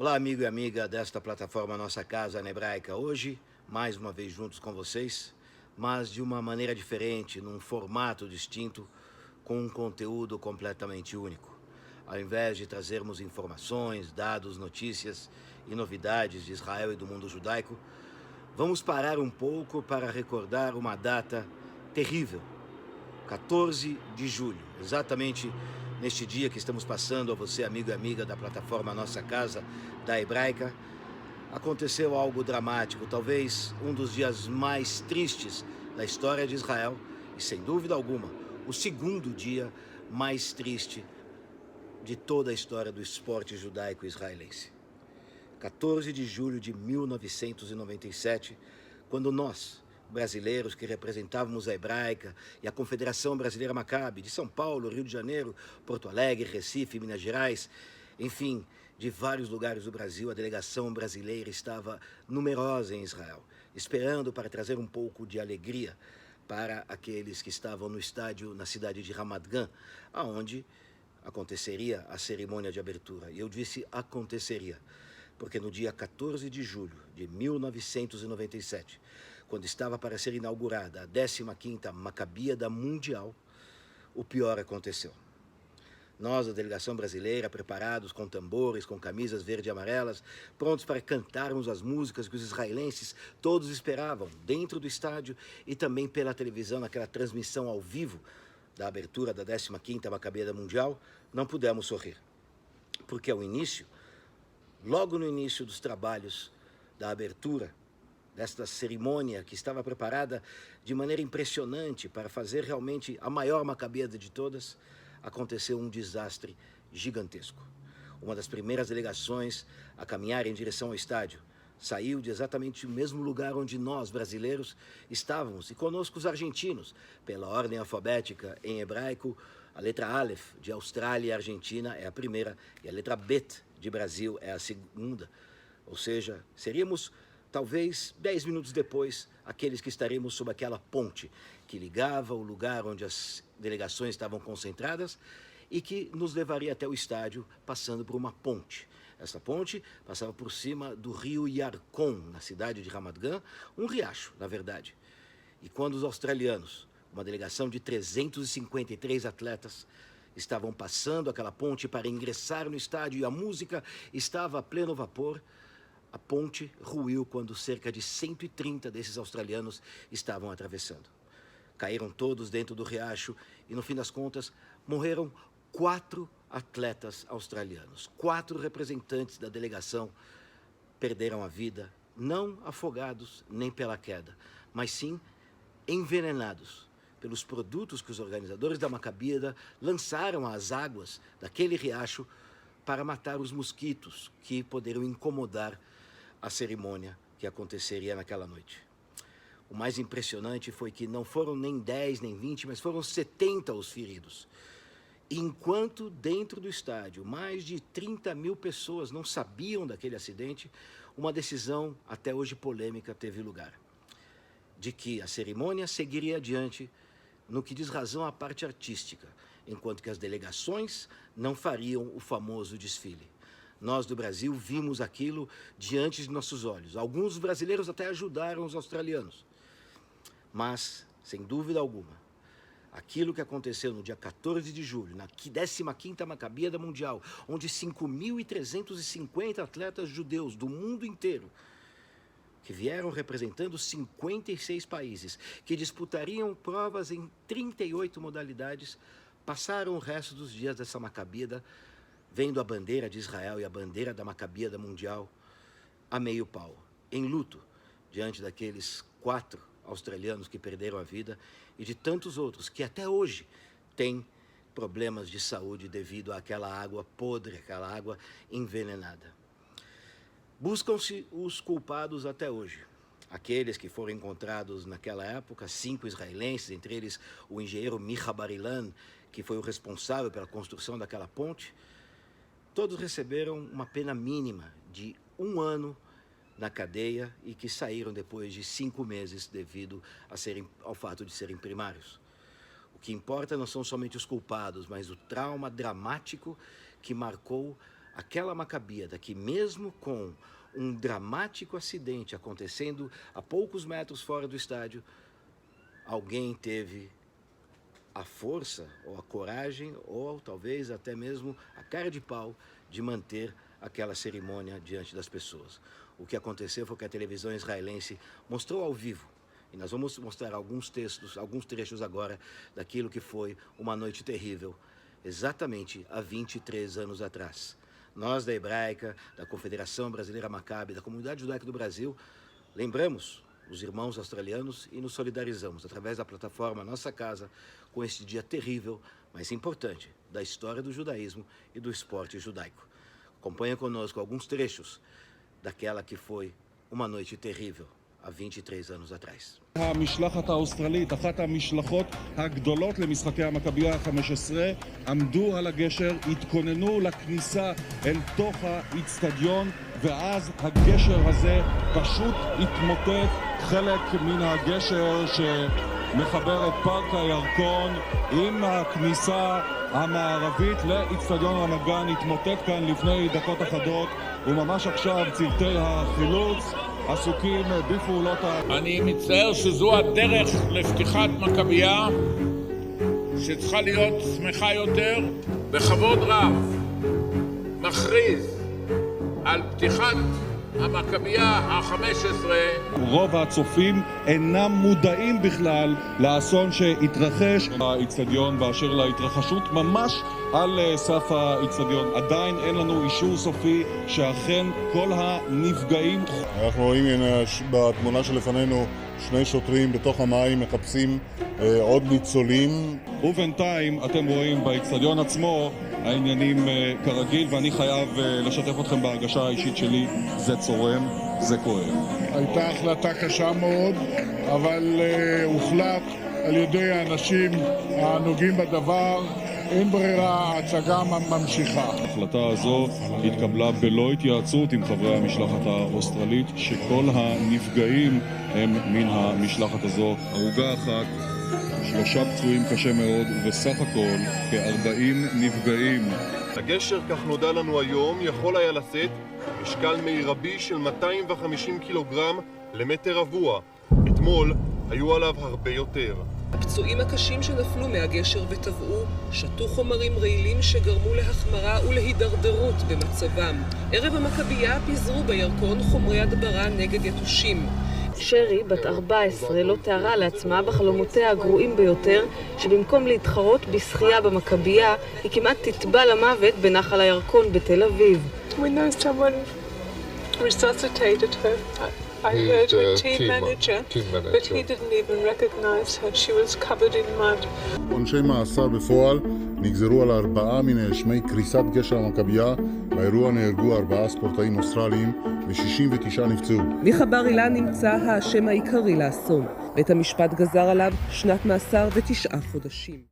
Olá, amigo e amiga desta plataforma Nossa Casa na Hebraica. Hoje, mais uma vez juntos com vocês, mas de uma maneira diferente, num formato distinto, com um conteúdo completamente único. Ao invés de trazermos informações, dados, notícias e novidades de Israel e do mundo judaico, vamos parar um pouco para recordar uma data terrível, 14 de julho, exatamente neste dia que estamos passando a você, amigo e amiga da plataforma Nossa Casa da Hebraica, aconteceu algo dramático, talvez um dos dias mais tristes da história de Israel e, sem dúvida alguma, o segundo dia mais triste de toda a história do esporte judaico israelense. 14 de julho de 1997, quando nós, brasileiros que representávamos a Hebraica e a Confederação Brasileira Maccabi de São Paulo, Rio de Janeiro, Porto Alegre, Recife, Minas Gerais, enfim, de vários lugares do Brasil, a delegação brasileira estava numerosa em Israel, esperando para trazer um pouco de alegria para aqueles que estavam no estádio na cidade de Ramat Gan, aonde aconteceria a cerimônia de abertura. E eu disse aconteceria, porque no dia 14 de julho de 1997, quando estava para ser inaugurada a 15ª Maccabiada Mundial, o pior aconteceu. Nós, a delegação brasileira, preparados com tambores, com camisas verde e amarelas, prontos para cantarmos as músicas que os israelenses todos esperavam, dentro do estádio e também pela televisão, naquela transmissão ao vivo da abertura da 15ª Maccabiada Mundial, não pudemos sorrir. Porque ao início, logo no início dos trabalhos da abertura desta cerimônia que estava preparada de maneira impressionante para fazer realmente a maior Maccabiada de todas, aconteceu um desastre gigantesco. Uma das primeiras delegações a caminhar em direção ao estádio saiu de exatamente o mesmo lugar onde nós, brasileiros, estávamos, e conosco os argentinos, pela ordem alfabética em hebraico. A letra Aleph de Austrália e Argentina é a primeira e a letra Bet de Brasil é a segunda. Ou seja, seríamos talvez 10 minutos depois aqueles que estaremos sob aquela ponte que ligava o lugar onde as delegações estavam concentradas e que nos levaria até o estádio passando por uma ponte. Essa ponte passava por cima do rio Yarkon, na cidade de Ramat Gan, um riacho, na verdade. E quando os australianos, uma delegação de 353 atletas, estavam passando aquela ponte para ingressar no estádio e a música estava a pleno vapor, a ponte ruiu quando cerca de 130 desses australianos estavam atravessando. Caíram todos dentro do riacho e, no fim das contas, morreram 4 atletas australianos. 4 representantes da delegação perderam a vida, não afogados nem pela queda, mas sim envenenados pelos produtos que os organizadores da Maccabiada lançaram às águas daquele riacho para matar os mosquitos que poderiam incomodar a cerimônia que aconteceria naquela noite. O mais impressionante foi que não foram nem 10, nem 20, mas foram 70 os feridos. E enquanto dentro do estádio mais de 30 mil pessoas não sabiam daquele acidente, uma decisão até hoje polêmica teve lugar. De que a cerimônia seguiria adiante no que diz razão à parte artística, enquanto que as delegações não fariam o famoso desfile. Nós do Brasil vimos aquilo diante de nossos olhos. Alguns brasileiros até ajudaram os australianos. Mas, sem dúvida alguma, aquilo que aconteceu no dia 14 de julho, na 15ª Maccabiada Mundial, onde 5.350 atletas judeus do mundo inteiro, que vieram representando 56 países, que disputariam provas em 38 modalidades, passaram o resto dos dias dessa Maccabiada vendo a bandeira de Israel e a bandeira da Maccabiada Mundial a meio pau, em luto, diante daqueles 4 australianos que perderam a vida e de tantos outros que até hoje têm problemas de saúde devido àquela água podre, aquela água envenenada. Buscam-se os culpados até hoje. Aqueles que foram encontrados naquela época, 5 israelenses, entre eles o engenheiro Micha Bar-Ilan, que foi o responsável pela construção daquela ponte, todos receberam uma pena mínima de 1 ano na cadeia e que saíram depois de 5 meses devido ao fato de serem primários. O que importa não são somente os culpados, mas o trauma dramático que marcou aquela Maccabiada que mesmo com um dramático acidente acontecendo a poucos metros fora do estádio, alguém teve a força ou a coragem ou talvez até mesmo a cara de pau de manter aquela cerimônia diante das pessoas. O que aconteceu foi que a televisão israelense mostrou ao vivo, e nós vamos mostrar alguns trechos agora daquilo que foi uma noite terrível, exatamente há 23 anos atrás. Nós da Hebraica, da Confederação Brasileira Maccabi, da Comunidade Judaica do Brasil, lembramos os irmãos australianos e nos solidarizamos através da plataforma Nossa Casa com este dia terrível, mas importante, da história do judaísmo e do esporte judaico. Acompanha conosco alguns trechos daquela que foi uma noite terrível há 23 anos atrás. המשלחת האוסטרלית, אחת המשלחות הגדולות למשחקי המכבייה ה-15, עמדו על הגשר, התכוננו לכניסה אל תוך האצטדיון, ואז הגשר הזה פשוט התמוטט. חלק מן הגשר שמחבר את פארק הירקון עם הכניסה המערבית לאצטדיון רמת גן התמוטט כאן לפני דקות אחדות, וממש עכשיו צוותי החילוץ עסוקים בפעולות אני מצטער שזו הדרך לפתיחת מכבייה שצריכה להיות שמחה יותר. בכבוד רב מכריז על פתיחת המכבייה ה-15. רוב הצופים אינם מודעים בכלל לאסון שהתרחש באצטדיון באשר להתרחשות ממש על סף האצטדיון. עדיין אין לנו אישור סופי שאכן כל הנפגעים. אנחנו רואים בתמונה שלפנינו שני שוטרים בתוך המים מחפשים עוד ניצולים. ובינתיים אתם רואים באצטדיון עצמו העניינים כרגיל, ואני חייב לשתף אתכם בהרגשה האישית שלי. זה צורם, זה כואב. הייתה החלטה קשה מאוד, אבל הוחלט על ידי האנשים הנוגעים בדבר. אין ברירה, ההצגה ממשיכה. ההחלטה הזו התקבלה בלא התייעצות עם חברי המשלחת האוסטרלית, שכל הנפגעים הם מן המשלחת הזו. הרוגה אחת, 3 פצועים קשה מאוד, ובסך הכל כ-40 נפגעים. הגשר, כך נודע לנו היום, יכול היה לשאת משקל מרבי של 250 קילוגרם למטר רבוע. אתמול היו עליו הרבה יותר. הפצועים הקשים שנפלו מהגשר וטבעו שתו חומרים רעילים שגרמו להחמרה ולהידרדרות במצבם. ערב המכבייה פיזרו בירקון חומרי הדברה נגד יתושים. שרי, בת 14, לא תיארה לעצמה בחלומותיה הגרועים ביותר שבמקום להתחרות בשחייה במכבייה, היא כמעט תטבע למוות בנחל הירקון בתל אביב. We know someone resuscitated her. I heard her team manager, but he didn't even recognize her. She was covered in mud. עונשי מאסר בפועל נגזרו על 4 מנאשמי קריסת גשר המכבייה. באירוע נהרגו 4 ספורטאים אוסטרליים ו69 נפצעו. מיכה בר אילן נמצא האשם העיקרי לאסון. בית המשפט גזר עליו 2 שנות מאסר ו9 חודשים.